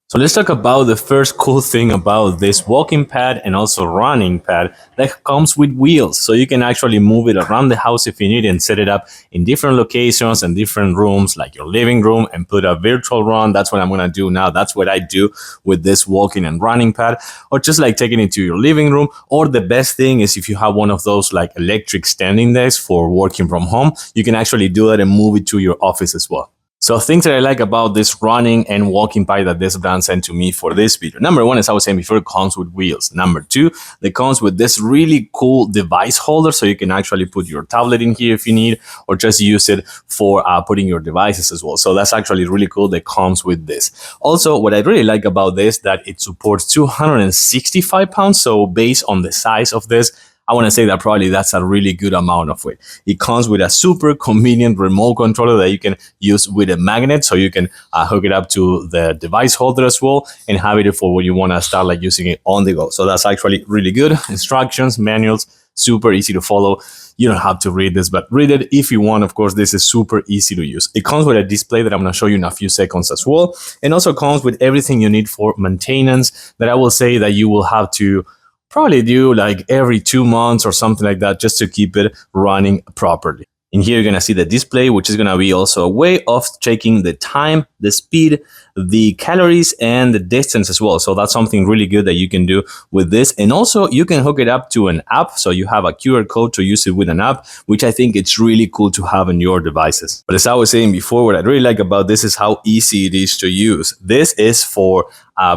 So let's talk about the first cool thing about this walking pad and also running pad that comes with wheels. So you can actually move it around the house if you need and set it up in different locations and different rooms, like your living room, and put a virtual run. That's what I'm going to do now. That's what I do with this walking and running pad, or just like taking it to your living room. Or the best thing is if you have one of those like electric standing desks for working from home, you can actually do that and move it to your office as well. So things that I like about this running and walking bike that this brand sent to me for this video. Number one, as I was saying before, it comes with wheels. Number two, it comes with this really cool device holder. So you can actually put your tablet in here if you need, or just use it for putting your devices as well. So that's actually really cool that comes with this. Also, what I really like about this, that it supports 265 pounds. So based on the size of this, I want to say that probably that's a really good amount of weight. It comes with a super convenient remote controller that you can use with a magnet, so you can hook it up to the device holder as well and have it for when you want to start like using it on the go. So that's actually really good. Instructions, manuals, super easy to follow. You don't have to read this, but read it if you want. Of course, this is super easy to use. It comes with a display that I'm going to show you in a few seconds as well. And also comes with everything you need for maintenance that I will say that you will have to probably do like every 2 months or something like that, just to keep it running properly. In here, you're going to see the display, which is going to be also a way of checking the time, the speed, the calories, and the distance as well. So that's something really good that you can do with this. And also you can hook it up to an app. So you have a QR code to use it with an app, which I think it's really cool to have on your devices. But as I was saying before, what I really like about this is how easy it is to use. This is for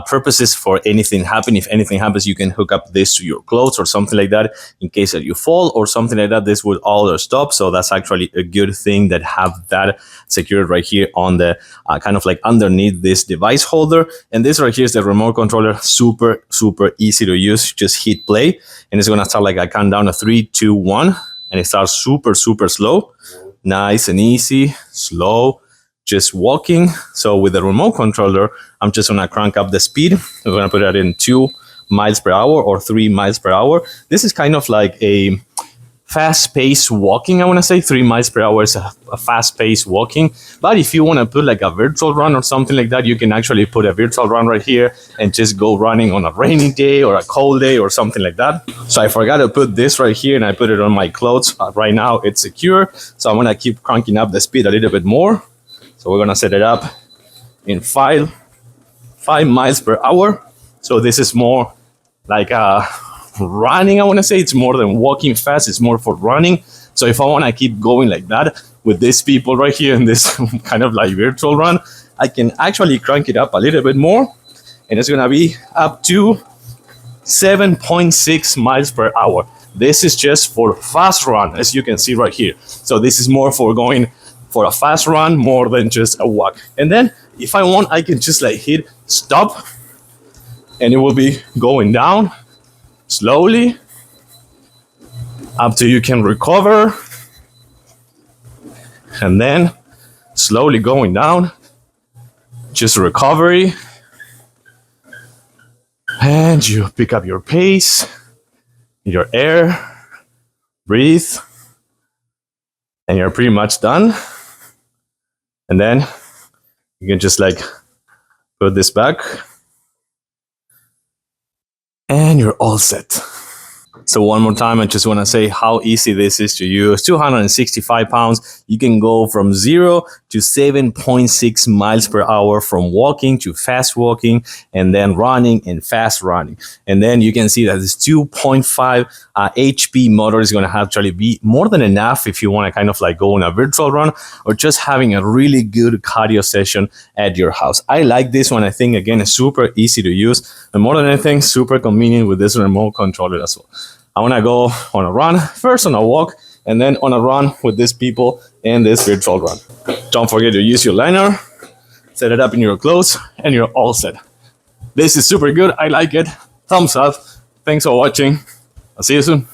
purposes for anything happen. If anything happens, you can hook up this to your clothes or something like that in case that you fall or something like that. This would all stop. So that's actually a good thing that have that secured right here on the kind of like underneath this device holder. And this right here is the remote controller. Super easy to use. Just hit play and it's going to start like a countdown of 3, 2, 1, and it starts super slow. Nice and easy, slow, just walking. So with the remote controller, I'm just gonna crank up the speed. We're gonna put that in 2 miles per hour or 3 miles per hour. This is kind of like a fast-paced walking. I want to say 3 miles per hour is a fast-paced walking. But if you want to put like a virtual run or something like that, you can actually put a virtual run right here and just go running on a rainy day or a cold day or something like that. So I forgot to put this right here and I put it on my clothes. Right now it's secure. So I'm going to keep cranking up the speed a little bit more. So we're going to set it up in 5 miles per hour. So this is more like running. I want to say it's more than walking fast. It's more for running. So if I want to keep going like that with these people right here in this kind of like virtual run, I can actually crank it up a little bit more. And it's going to be up to 7.6 miles per hour. This is just for fast run, as you can see right here. So this is more for going for a fast run more than just a walk. And then if I want, I can just like hit stop and it will be going down slowly up till you can recover, and then slowly going down, just recovery, and you pick up your pace, your air, breathe, and you're pretty much done. And then you can just like put this back and you're all set. So one more time, I just want to say how easy this is to use. 265 pounds. You can go from 0 to 7.6 miles per hour from walking to fast walking, and then running and fast running. And then you can see that this 2.5 HP motor is going to actually be more than enough if you want to kind of like go on a virtual run or just having a really good cardio session at your house. I like this one. I think, again, it's super easy to use, and more than anything, super convenient with this remote controller as well. I want to go on a run, first on a walk, and then on a run with these people in this virtual run. Don't forget to use your liner, set it up in your clothes, and you're all set. This is super good. I like it. Thumbs up. Thanks for watching. I'll see you soon.